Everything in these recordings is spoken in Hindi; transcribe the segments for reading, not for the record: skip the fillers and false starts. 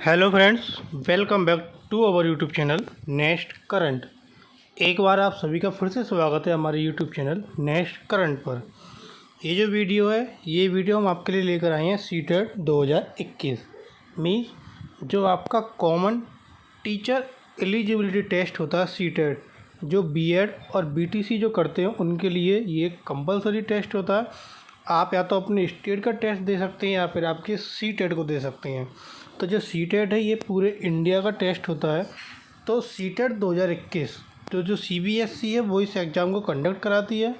Hello friends, welcome back to our YouTube channel next current. एक बार आप सभी का फिर से स्वागत है हमारे यूट्यूब चैनल नेक्स्ट करंट पर। ये जो वीडियो है, ये वीडियो हम आपके लिए लेकर आए हैं सीटेट 2021 मीन्स जो आपका कॉमन टीचर एलिजिबिलिटी टेस्ट होता है सीटेट, जो बीएड और बीटीसी जो करते हैं उनके लिए ये कंपलसरी टेस्ट होता है। आप या तो अपने स्टेट का टेस्ट दे सकते हैं या फिर आपके सीटेट को दे सकते हैं। तो जो सीटेट है ये पूरे इंडिया का टेस्ट होता है। तो सीटेट 2021 तो जो सीबीएसई है वो इस एग्ज़ाम को कंडक्ट कराती है।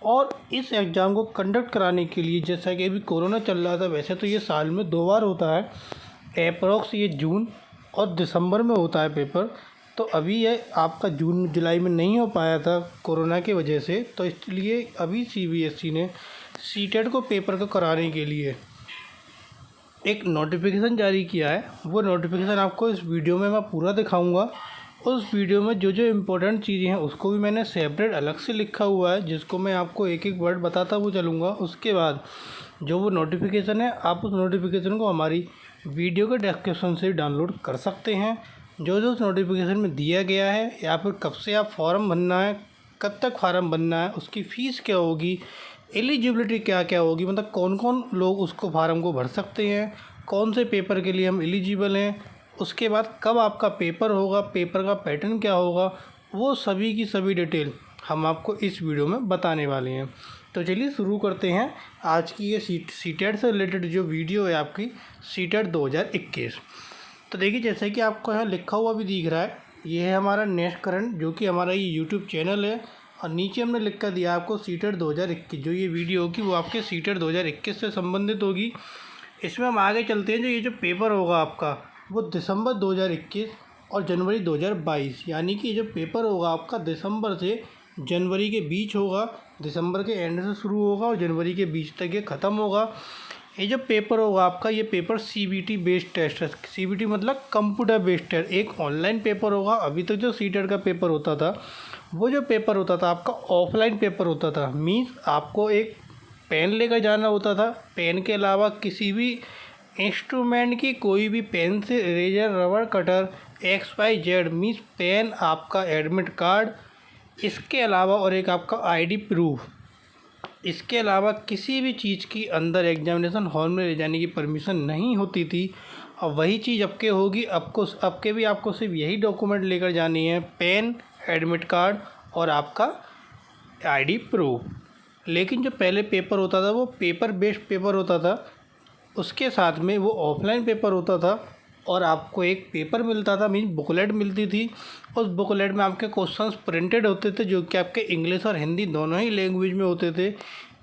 और इस एग्ज़ाम को कंडक्ट कराने के लिए, जैसा कि अभी कोरोना चल रहा था, वैसे तो ये साल में 2 बार होता है। अप्रॉक्स ये जून और दिसंबर में होता है पेपर। तो अभी ये आपका जून जुलाई में नहीं हो पाया था कोरोना की वजह से, तो इसलिए अभी सीबीएसई ने सीटेट को पेपर को कराने के लिए एक नोटिफिकेशन जारी किया है। वो नोटिफिकेशन आपको इस वीडियो में मैं पूरा दिखाऊंगा। उस वीडियो में जो जो इम्पोर्टेंट चीज़ें हैं उसको भी मैंने सेपरेट अलग से लिखा हुआ है, जिसको मैं आपको एक एक वर्ड बताता हुआ चलूँगा। उसके बाद जो वो नोटिफिकेशन है, आप उस नोटिफिकेशन को हमारी वीडियो के डिस्क्रिप्शन से डाउनलोड कर सकते हैं। जो जो उस नोटिफिकेशन में दिया गया है, या फिर कब से आप फॉर्म भरना है, कब तक फॉर्म भरना है, उसकी फ़ीस क्या होगी, एलिजिबिलिटी क्या क्या होगी, मतलब कौन कौन लोग उसको फार्म को भर सकते हैं, कौन से पेपर के लिए हम एलिजिबल हैं, उसके बाद कब आपका पेपर होगा, पेपर का पैटर्न क्या होगा, वो सभी की सभी डिटेल हम आपको इस वीडियो में बताने वाले हैं। तो चलिए शुरू करते हैं आज की ये सीटेट से रिलेटेड जो वीडियो है आपकी सीटेट 2021। तो देखिए, जैसे कि आपको यहाँ लिखा हुआ भी दिख रहा है, ये है हमारा नेक्स्ट करंट, जो कि हमारा ये यूट्यूब चैनल है। और नीचे हमने लिख कर दिया आपको सीटेट 2021। जो ये वीडियो होगी वो आपके सीटेट 2021 से संबंधित होगी। इसमें हम आगे चलते हैं। जो ये जो पेपर होगा आपका वो दिसंबर 2021 और जनवरी 2022, यानी कि ये जो पेपर होगा आपका दिसंबर से जनवरी के बीच होगा। दिसंबर के एंड से शुरू होगा और जनवरी के बीच तक ये ख़त्म होगा। ये जो पेपर होगा आपका, ये पेपर सीबीटी बेस्ड टेस्ट है। सीबीटी मतलब कंप्यूटर बेस्ड टेस्ट, एक ऑनलाइन पेपर होगा। अभी तक जो सीटेट का पेपर होता था, वो जो पेपर होता था आपका ऑफलाइन पेपर होता था। मीन्स आपको एक पेन लेकर जाना होता था। पेन के अलावा किसी भी इंस्ट्रूमेंट की कोई भी पेन से, eraser, rubber cutter, XYZ means pen, आपका एडमिट कार्ड, इसके अलावा और एक आपका आईडी प्रूफ, इसके अलावा किसी भी चीज़ की अंदर एग्जामिनेशन हॉल में ले जाने की परमिशन नहीं होती थी। और वही चीज़ अब के होगी। अब के भी आपको सिर्फ यही डॉक्यूमेंट लेकर जानी है, पेन, एडमिट कार्ड और आपका आईडी प्रूफ। लेकिन जो पहले पेपर होता था वो पेपर बेस्ड पेपर होता था। उसके साथ में वो ऑफलाइन पेपर होता था और आपको एक पेपर मिलता था, मीन बुकलेट मिलती थी। उस बुकलेट में आपके क्वेश्चंस प्रिंटेड होते थे, जो कि आपके इंग्लिश और हिंदी दोनों ही लैंग्वेज में होते थे।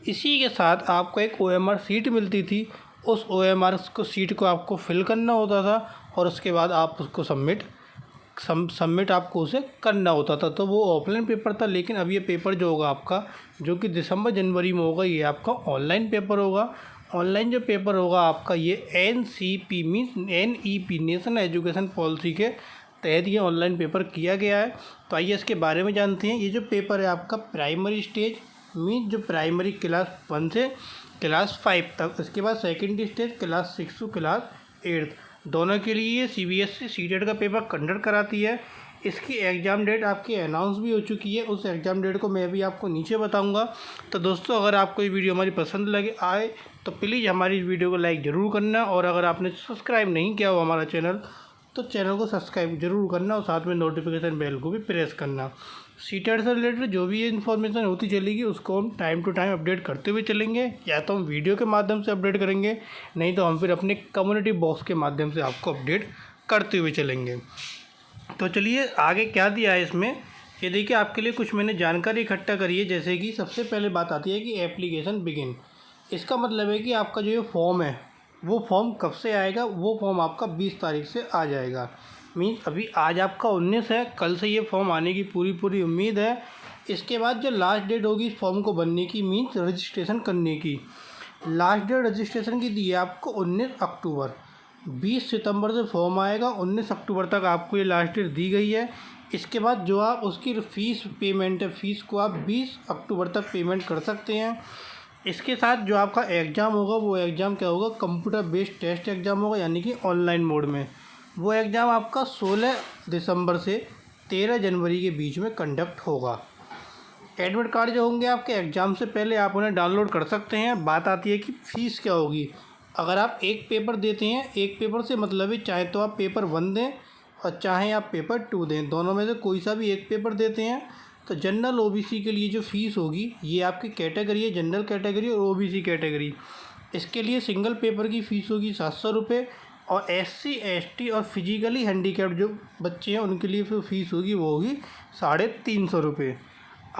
इसी के साथ आपको एक OMR सीट मिलती थी। उस OMR सीट को आपको फिल करना होता था और उसके बाद आप उसको सबमिट आपको उसे करना होता था। तो वो ऑफलाइन पेपर था। लेकिन अब ये पेपर जो होगा आपका, जो कि दिसंबर जनवरी में होगा, ये आपका ऑनलाइन पेपर होगा। ऑनलाइन जो पेपर होगा आपका, ये NCP means NEP national education policy के तहत ये ऑनलाइन पेपर किया गया है। तो आइए इसके बारे में जानते हैं। ये जो पेपर है आपका प्राइमरी स्टेज मीन्स जो प्राइमरी क्लास 1 से क्लास 5 तक, इसके बाद secondary stage class 6 to class 8 दोनों के लिए ये CBSE सीटेट का पेपर कंडक्ट कराती है। इसकी एग्ज़ाम डेट आपकी अनाउंस भी हो चुकी है। उस एग्ज़ाम डेट को मैं भी आपको नीचे बताऊंगा। तो दोस्तों, अगर आपको ये वीडियो हमारी पसंद लगे आए तो प्लीज़ हमारी इस वीडियो को लाइक ज़रूर करना। और अगर आपने सब्सक्राइब नहीं किया हो हमारा चैनल, तो चैनल को सब्सक्राइब जरूर करना और साथ में नोटिफिकेशन बेल को भी प्रेस करना। सीटेट से रिलेटेड जो भी ये इन्फॉर्मेशन होती चलेगी उसको हम टाइम टू टाइम अपडेट करते हुए चलेंगे। या तो हम वीडियो के माध्यम से अपडेट करेंगे, नहीं तो हम फिर अपने कम्युनिटी बॉक्स के माध्यम से आपको अपडेट करते हुए चलेंगे। तो चलिए आगे क्या दिया है इसमें, ये देखिए आपके लिए कुछ मैंने जानकारी इकट्ठा करी है। जैसे कि सबसे पहले बात आती है कि एप्लीकेशन बिगिन। इसका मतलब है कि आपका जो ये फॉर्म है वो फॉर्म कब से आएगा। वो फॉर्म आपका 20 तारीख से आ जाएगा। मीन्स अभी आज आपका 19 है, कल से ये फॉर्म आने की पूरी उम्मीद है। इसके बाद जो लास्ट डेट होगी इस फॉर्म को भरने की, मीन्स रजिस्ट्रेशन करने की, लास्ट डेट रजिस्ट्रेशन की दी है आपको 19 अक्टूबर। 20 सितंबर से फॉर्म आएगा, 19 अक्टूबर तक आपको ये लास्ट डेट दी गई है। इसके बाद जो आप उसकी फ़ीस पेमेंट है, फ़ीस को आप 20 अक्टूबर तक पेमेंट कर सकते हैं। इसके साथ जो आपका एग्ज़ाम होगा वो एग्ज़ाम क्या होगा, कंप्यूटर बेस्ड टेस्ट एग्ज़ाम होगा, यानी कि ऑनलाइन मोड में। वो एग्ज़ाम आपका 16 दिसंबर से 13 जनवरी के बीच में कंडक्ट होगा। एडमिट कार्ड जो होंगे आपके एग्ज़ाम से पहले आप उन्हें डाउनलोड कर सकते हैं। बात आती है कि फ़ीस क्या होगी। अगर आप एक पेपर देते हैं, एक पेपर से मतलब है चाहे तो आप पेपर 1 दें और चाहे आप पेपर 2 दें, दोनों में से कोई सा भी एक पेपर देते हैं तो जनरल ओबीसी के लिए जो फ़ीस होगी, ये आपकी कैटेगरी है जनरल कैटेगरी और ओबीसी कैटेगरी, इसके लिए सिंगल पेपर की फ़ीस होगी 700 रुपये और एससी एसटी और फिजिकली हैंडीकैप्ड जो बच्चे हैं उनके लिए जो फ़ीस होगी वो होगी 350 रुपये।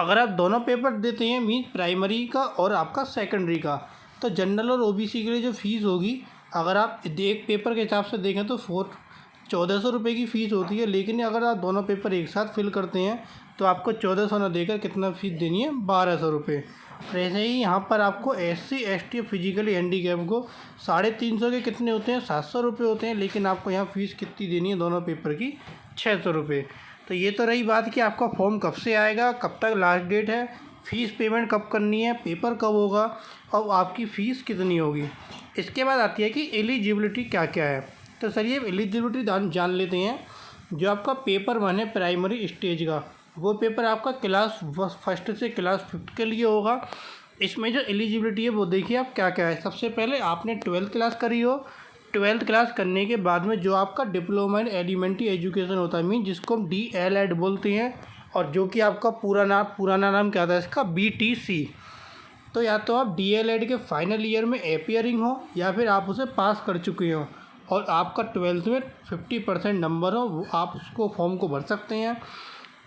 अगर आप दोनों पेपर देते हैं मीन्स प्राइमरी का और आपका सेकेंडरी का, तो जनरल और ओबीसी के लिए जो फ़ीस होगी, अगर आप एक पेपर के हिसाब से देखें तो 1400 रुपये की फ़ीस होती है। लेकिन अगर आप दोनों पेपर एक साथ फिल करते हैं तो आपको 1400 ना देकर कितना फ़ीस देनी है, 1200 रुपये। और ऐसे ही यहाँ पर आपको एससी एसटी और फिजिकली हैंडीकैप को 350 के कितने होते हैं, 700 रुपये होते हैं। लेकिन आपको यहाँ फ़ीस कितनी देनी है दोनों पेपर की, 600 रुपये। तो ये तो रही बात कि आपका फॉर्म कब से आएगा, कब तक लास्ट डेट है, फ़ीस पेमेंट कब करनी है, पेपर कब होगा और आपकी फ़ीस कितनी होगी। इसके बाद आती है कि एलिजिबिलिटी क्या क्या है। तो सर ये एलिजिबिलिटी जान लेते हैं। जो आपका पेपर 1 है प्राइमरी स्टेज का, वो पेपर आपका क्लास 1 से क्लास 5 के लिए होगा। इसमें जो एलिजिबिलिटी है वो देखिए आप क्या क्या है। सबसे पहले आपने 12th क्लास करी हो, 12th क्लास करने के बाद में जो आपका डिप्लोमा इन एलिमेंट्री एजुकेशन होता है मीन जिसको हम DLED बोलते हैं, और जो कि आपका पुराना नाम क्या था इसका, BTC। तो या तो आप DLED के फाइनल ईयर में अपीयरिंग हो या फिर आप उसे पास कर चुके हो और आपका 12th में 50% नंबर हो, वो आप उसको फॉर्म को भर सकते हैं।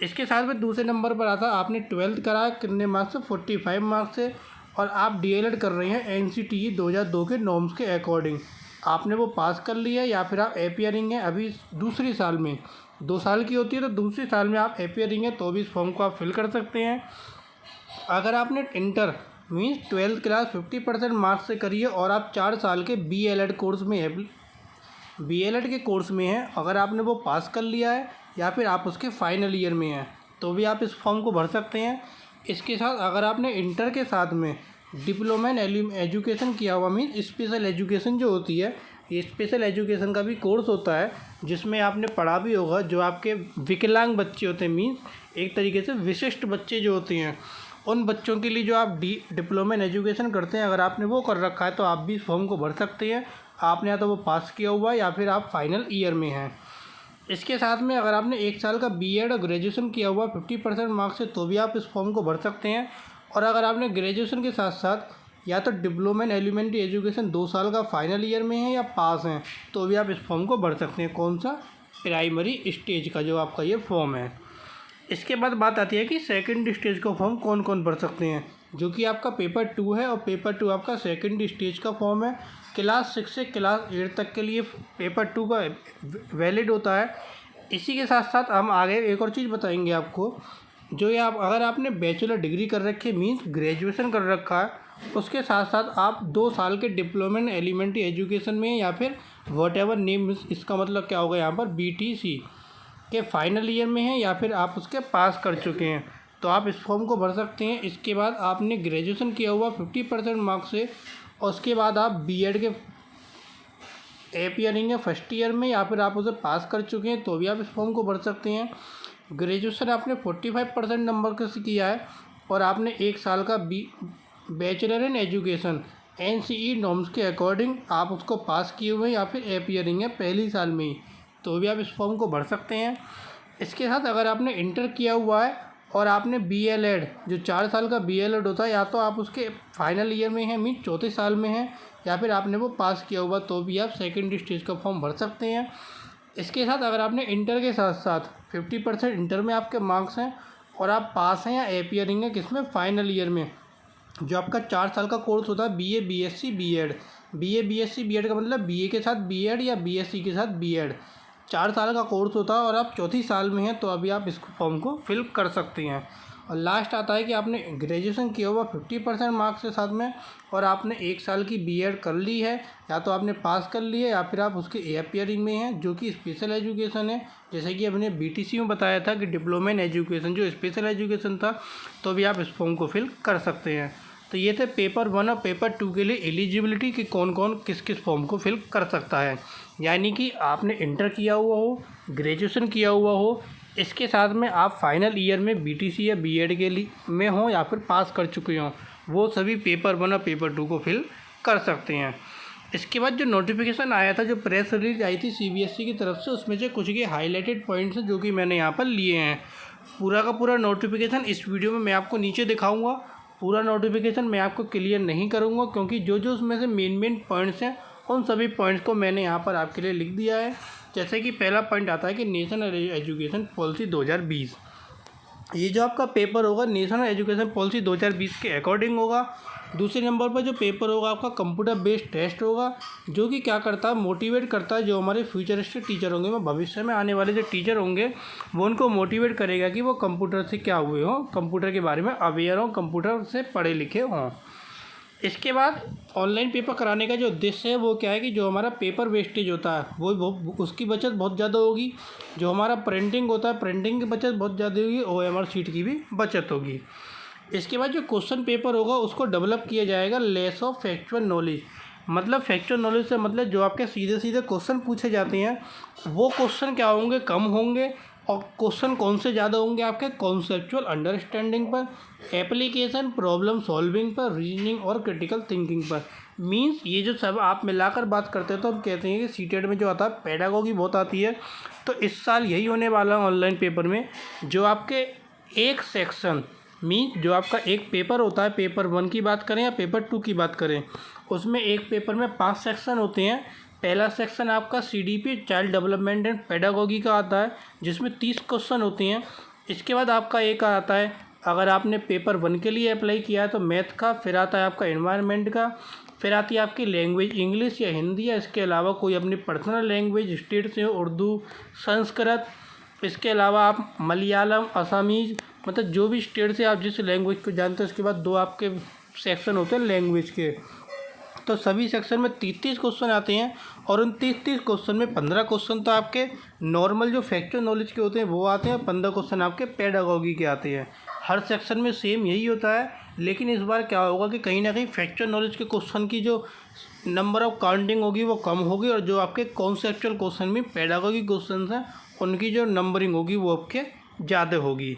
इसके साथ में दूसरे नंबर पर आता है आपने 12th करा कितने मार्क्स से, 45 मार्क्स से, और आप DLED कर रहे हैं NCTE 2002 के नॉर्म्स के अकॉर्डिंग, आपने वो पास कर लिया या फिर आप अपीयरिंग है अभी दूसरी साल में, 2 साल की होती है तो दूसरी साल में आप अपीयरिंग है तो भी इस फॉर्म को आप फिल कर सकते हैं। अगर आपने inter means 12th class 50% marks से करी है और आप 4 साल के BLED कोर्स में है, BLED के कोर्स में है, अगर आपने वो पास कर लिया है या फिर आप उसके फाइनल ईयर में हैं तो भी आप इस फॉर्म को भर सकते हैं। इसके साथ अगर आपने इंटर के साथ में डिप्लोमा इन एजुकेशन किया हुआ मीन स्पेशल एजुकेशन जो होती है, ये स्पेशल एजुकेशन का भी कोर्स होता है जिसमें आपने पढ़ा भी होगा। जो आपके विकलांग बच्चे होते हैं मीन्स एक तरीके से विशिष्ट बच्चे जो होते हैं, उन बच्चों के लिए जो आप डिप्लोमा इन एजुकेशन करते हैं, अगर आपने वो कर रखा है तो आप भी इस फॉर्म को भर सकते हैं। आपने या तो वो पास किया हुआ है या फिर आप फाइनल ईयर में हैं। इसके साथ में अगर आपने 1 साल का BEd और ग्रेजुएशन किया हुआ 50% मार्क्स से तो भी आप इस फॉर्म को भर सकते हैं। और अगर आपने ग्रेजुएशन के साथ साथ या तो डिप्लोमा इन एलिमेंट्री एजुकेशन 2 साल का फाइनल ईयर में है या पास हैं तो भी आप इस फॉर्म को भर सकते हैं। कौन सा, प्राइमरी स्टेज का जो आपका ये फॉर्म है। इसके बाद बात आती है कि सेकंड स्टेज का फॉर्म कौन कौन भर सकते हैं, जो कि आपका पेपर 2 है और पेपर 2 आपका सेकंड स्टेज का फॉर्म है। क्लास 6 से क्लास 8 तक के लिए पेपर 2 का वैलिड होता है। इसी के साथ साथ हम आगे एक और चीज़ बताएंगे आपको, जो ये आप अगर आपने बैचलर डिग्री कर रखी है मीन्स ग्रेजुएशन कर रखा है, उसके साथ साथ आप 2 साल के डिप्लोमा इन एलिमेंट्री एजुकेशन में या फिर वॉटएवर नेम, इसका मतलब क्या होगा यहाँ पर, BTC के फाइनल ईयर में है या फिर आप उसके पास कर चुके हैं तो आप इस फॉर्म को भर सकते हैं। इसके बाद आपने ग्रेजुएशन किया हुआ 50% मार्क्स से और उसके बाद आप BEd के अपीयरिंग है फर्स्ट ईयर में या फिर आप उसे पास कर चुके हैं तो भी आप इस फॉर्म को भर सकते हैं। ग्रेजुएशन आपने 45% नंबर से किया है और आपने 1 साल का bachelor in education NCE norms के अकॉर्डिंग आप उसको पास किए हुए हैं या फिर अपीयरिंग है पहली साल में ही तो भी आप इस फॉर्म को भर सकते हैं। इसके साथ अगर आपने इंटर किया हुआ है और आपने BLED जो 4 साल का BLED होता है, या तो आप उसके फाइनल ईयर में हैं मीन चौथे साल में हैं या फिर आपने वो पास किया हुआ तो भी आप सेकंड स्टेज का फॉर्म भर सकते हैं। इसके साथ अगर आपने इंटर के साथ साथ 50% इंटर में आपके मार्क्स हैं और आप पास हैं या अपीयरिंग है किसमें, फाइनल ईयर में, जो आपका 4 साल का कोर्स होता है BA BSc BEd। BA BSc BEd का मतलब BA के साथ BEd या BSc के साथ BEd, 4 साल का कोर्स होता है और आप चौथी साल में हैं तो अभी आप इस फॉर्म को फिल कर सकते हैं। और लास्ट आता है कि आपने ग्रेजुएशन किया हुआ 50% मार्क्स के साथ में और आपने 1 साल की BEd कर ली है या तो आपने पास कर ली है या फिर आप उसके अपीयरिंग में हैं, जो कि स्पेशल एजुकेशन है। जैसे कि हमने BTC में बताया था कि डिप्लोमा इन एजुकेशन जो स्पेशल एजुकेशन था तो भी आप इस फॉर्म को फिल कर सकते हैं। तो ये थे पेपर 1 और पेपर 2 के लिए एलिजिबिलिटी कि कौन कौन किस किस फॉर्म को फिल कर सकता है। यानी कि आपने इंटर किया हुआ हो, ग्रेजुएशन किया हुआ हो, इसके साथ में आप फाइनल ईयर में बीटीसी या बीएड के लिए में हों या फिर पास कर चुके हों, वो सभी पेपर 1 और पेपर 2 को फिल कर सकते हैं। इसके बाद जो नोटिफिकेशन आया था, जो प्रेस रिलीज आई थी सीबीएसई की तरफ से, उसमें से कुछ के हाईलाइटेड पॉइंट्स हैं जो कि मैंने यहाँ पर लिए हैं। पूरा का पूरा नोटिफिकेशन इस वीडियो में मैं आपको नीचे दिखाऊंगा। पूरा नोटिफिकेशन मैं आपको क्लियर नहीं करूंगा क्योंकि जो जो उसमें से मेन पॉइंट्स हैं उन सभी पॉइंट्स को मैंने यहाँ पर आपके लिए लिख दिया है। जैसे कि पहला पॉइंट आता है कि नेशनल एजुकेशन पॉलिसी 2020। ये जो आपका पेपर होगा नेशनल एजुकेशन पॉलिसी 2020 के अकॉर्डिंग होगा। दूसरे नंबर पर जो पेपर होगा आपका कंप्यूटर बेस्ड टेस्ट होगा, जो कि क्या करता है, मोटिवेट करता है जो हमारे फ्यूचरिस्टिक टीचर होंगे, वो भविष्य में आने वाले जो टीचर होंगे वो उनको मोटिवेट करेगा कि वो कंप्यूटर से क्या हुए हों, कंप्यूटर के बारे में अवेयर हों, कंप्यूटर से पढ़े लिखे हों। इसके बाद ऑनलाइन पेपर कराने का जो उद्देश्य है वो क्या है कि जो हमारा पेपर वेस्टेज होता है वो उसकी बचत बहुत ज़्यादा होगी। जो हमारा प्रिंटिंग होता है, प्रिंटिंग की बचत बहुत ज़्यादा होगी, ओएमआर शीट की भी बचत होगी। इसके बाद जो क्वेश्चन पेपर होगा उसको डेवलप किया जाएगा लेस ऑफ फैक्चुअल नॉलेज। मतलब फैक्चुअल नॉलेज से मतलब जो आपके सीधे सीधे क्वेश्चन पूछे जाते हैं वो क्वेश्चन क्या होंगे, कम होंगे, और क्वेश्चन कौन से ज़्यादा होंगे आपके कॉन्सेप्चुअल अंडरस्टैंडिंग पर, एप्लीकेशन, प्रॉब्लम सॉल्विंग पर, रीजनिंग और क्रिटिकल थिंकिंग पर। मींस ये जो सब आप मिलाकर बात करते हैं तो हम कहते हैं कि सीटेट में जो आता है पेडागोगी बहुत आती है। तो इस साल यही होने वाला है ऑनलाइन पेपर में। जो आपके एक सेक्शन मीन्स जो आपका एक पेपर होता है, पेपर 1 की बात करें या पेपर 2 की बात करें, उसमें एक पेपर में 5 सेक्शन होते हैं। पहला सेक्शन आपका CDP child development and pedagogy का आता है जिसमें 30 क्वेश्चन होते हैं। इसके बाद आपका एक आता है, अगर आपने पेपर 1 के लिए अप्लाई किया है तो मैथ का, फिर आता है आपका एनवायरनमेंट का, फिर आती है आपकी लैंग्वेज इंग्लिश या हिंदी या इसके अलावा कोई अपनी पर्सनल लैंग्वेज स्टेट से, उर्दू, संस्कृत, इसके अलावा आप मलयालम, असमीज़, मतलब जो भी स्टेट से आप जिस लैंग्वेज को जानते हैं। उसके बाद 2 आपके सेक्शन होते हैं लैंग्वेज के। तो सभी सेक्शन में 30-30 क्वेश्चन आते हैं और उन 30-30 क्वेश्चन में 15 क्वेश्चन तो आपके नॉर्मल जो फैक्चुअल नॉलेज के होते हैं वो आते हैं, 15 क्वेश्चन आपके पेडागोगी के आते हैं। हर सेक्शन में सेम यही होता है, लेकिन इस बार क्या होगा कि कहीं ना कहीं फैक्चुअल नॉलेज के क्वेश्चन की जो नंबर ऑफ काउंटिंग होगी वो कम होगी, और जो आपके कॉन्सेप्चुअल क्वेश्चन में पेडागोगी क्वेश्चन हैं उनकी जो नंबरिंग होगी वो आपके ज़्यादा होगी।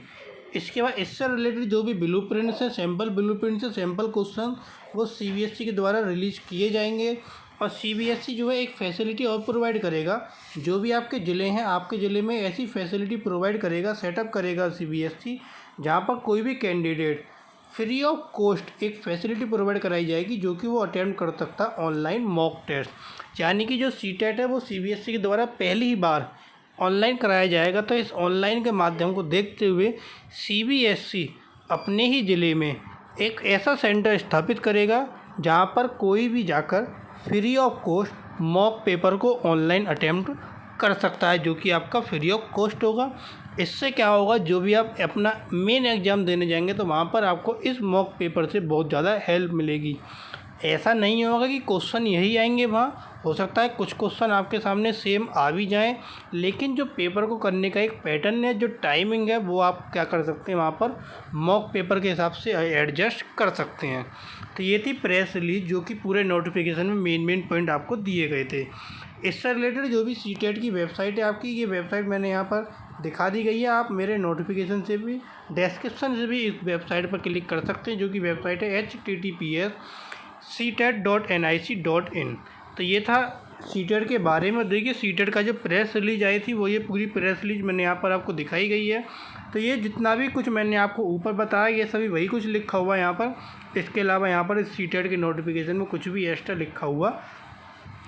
इसके बाद इससे रिलेटेड जो भी ब्लूप्रिंट्स हैं, सैम्पल ब्लूप्रिंट्स हैं, सैम्पल क्वेश्चन, वो सीबीएसई के द्वारा रिलीज़ किए जाएंगे। और सीबीएसई जो है एक फैसिलिटी और प्रोवाइड करेगा, जो भी आपके ज़िले हैं आपके ज़िले में ऐसी फैसिलिटी प्रोवाइड करेगा, सेटअप करेगा सीबीएसई, जहाँ पर कोई भी कैंडिडेट फ्री ऑफ कॉस्ट एक फैसिलिटी प्रोवाइड कराई जाएगी जो कि वो अटेम्प्ट कर सकता है ऑनलाइन मॉक टेस्ट। यानी कि जो सीटेट है वो सीबीएसई के द्वारा पहली ही बार ऑनलाइन कराया जाएगा। तो इस ऑनलाइन के माध्यम को देखते हुए सीबीएसई अपने ही ज़िले में एक ऐसा सेंटर स्थापित करेगा जहां पर कोई भी जाकर free of cost mock paper को ऑनलाइन अटेम्प्ट कर सकता है, जो कि आपका फ्री ऑफ कॉस्ट होगा। इससे क्या होगा, जो भी आप अपना मेन एग्ज़ाम देने जाएंगे तो वहाँ पर आपको इस मॉक पेपर से बहुत ज़्यादा हेल्प मिलेगी। ऐसा नहीं होगा कि क्वेश्चन यही आएंगे, वहाँ हो सकता है कुछ क्वेश्चन आपके सामने सेम आ भी जाएं, लेकिन जो पेपर को करने का एक पैटर्न है, जो टाइमिंग है, वो आप क्या कर सकते हैं वहाँ पर मॉक पेपर के हिसाब से एडजस्ट कर सकते हैं। तो ये थी प्रेस रिलीज जो कि पूरे नोटिफिकेशन में मेन पॉइंट आपको दिए गए थे। इससे रिलेटेड जो भी सीटेट की वेबसाइट है आपकी, ये वेबसाइट मैंने यहाँ पर दिखा दी गई है। आप मेरे नोटिफिकेशन से भी, डिस्क्रिप्शन से भी इस वेबसाइट पर क्लिक कर सकते हैं, जो कि वेबसाइट है https://ctet.nic.in। तो ये था सीटेट के बारे में। देखिए सीटेट का जो प्रेस रिलीज आई थी वो ये पूरी प्रेस रिलीज मैंने यहाँ पर आपको दिखाई गई है। तो ये जितना भी कुछ मैंने आपको ऊपर बताया ये सभी वही कुछ लिखा हुआ है यहाँ पर। इसके अलावा यहाँ पर इस सीटेट के नोटिफिकेशन में कुछ भी एक्स्ट्रा लिखा हुआ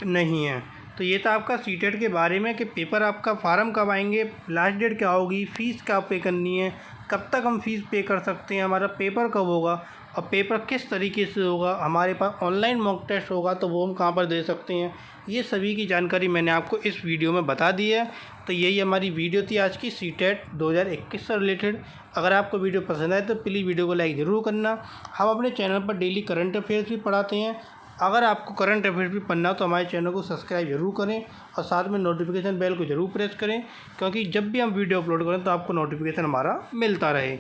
नहीं है। तो ये था आपका सीटेट के बारे में कि पेपर आपका फार्म कब आएंगे, लास्ट डेट क्या होगी, फ़ीस क्या पे करनी है, कब तक हम फ़ीस पे कर सकते हैं, हमारा पेपर कब होगा और पेपर किस तरीके से होगा, हमारे पास ऑनलाइन मॉक टेस्ट होगा तो वो हम कहाँ पर दे सकते हैं। ये सभी की जानकारी मैंने आपको इस वीडियो में बता दी है। तो यही हमारी वीडियो थी आज की सीटेट 2021 से रिलेटेड। अगर आपको वीडियो पसंद आए तो प्लीज़ वीडियो को लाइक ज़रूर करना। हम अपने चैनल पर डेली करंट अफेयर्स भी पढ़ाते हैं। अगर आपको करंट अफेयर्स भी पढ़ना हो तो हमारे चैनल को सब्सक्राइब जरूर करें और साथ में नोटिफिकेशन बेल को ज़रूर प्रेस करें, क्योंकि जब भी हम वीडियो अपलोड करें तो आपको नोटिफिकेशन हमारा मिलता रहे।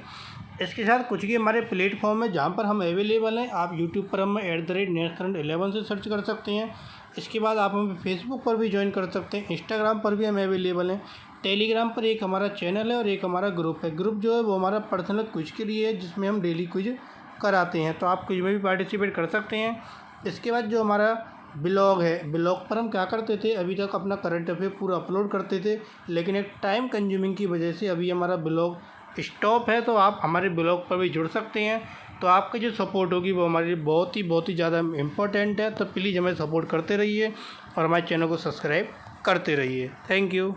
इसके साथ कुछ भी हमारे प्लेटफॉर्म है जहाँ पर हम अवेलेबल हैं। आप यूट्यूब पर हमें @NestCurrent11 से सर्च कर सकते हैं। इसके बाद आप हमें फेसबुक पर भी ज्वाइन कर सकते हैं, इंस्टाग्राम पर भी हम अवेलेबल हैं, टेलीग्राम पर एक हमारा चैनल है और एक हमारा ग्रुप है। ग्रुप जो है वो हमारा पर्सनल क्विज के लिए है, जिसमें हम डेली क्विज कराते हैं, तो आप क्विज में भी पार्टिसिपेट कर सकते हैं। इसके बाद जो हमारा ब्लॉग है, ब्लॉग पर हम क्या करते थे, अभी तक अपना करंट अफेयर पूरा अपलोड करते थे, लेकिन एक टाइम कंज्यूमिंग की वजह से अभी हमारा ब्लॉग स्टॉप है। तो आप हमारे ब्लॉग पर भी जुड़ सकते हैं। तो आपकी जो सपोर्ट होगी वो हमारे लिए बहुत ही ज़्यादा इम्पोर्टेंट है। तो प्लीज़ हमें सपोर्ट करते रहिए और हमारे चैनल को सब्सक्राइब करते रहिए। Thank you.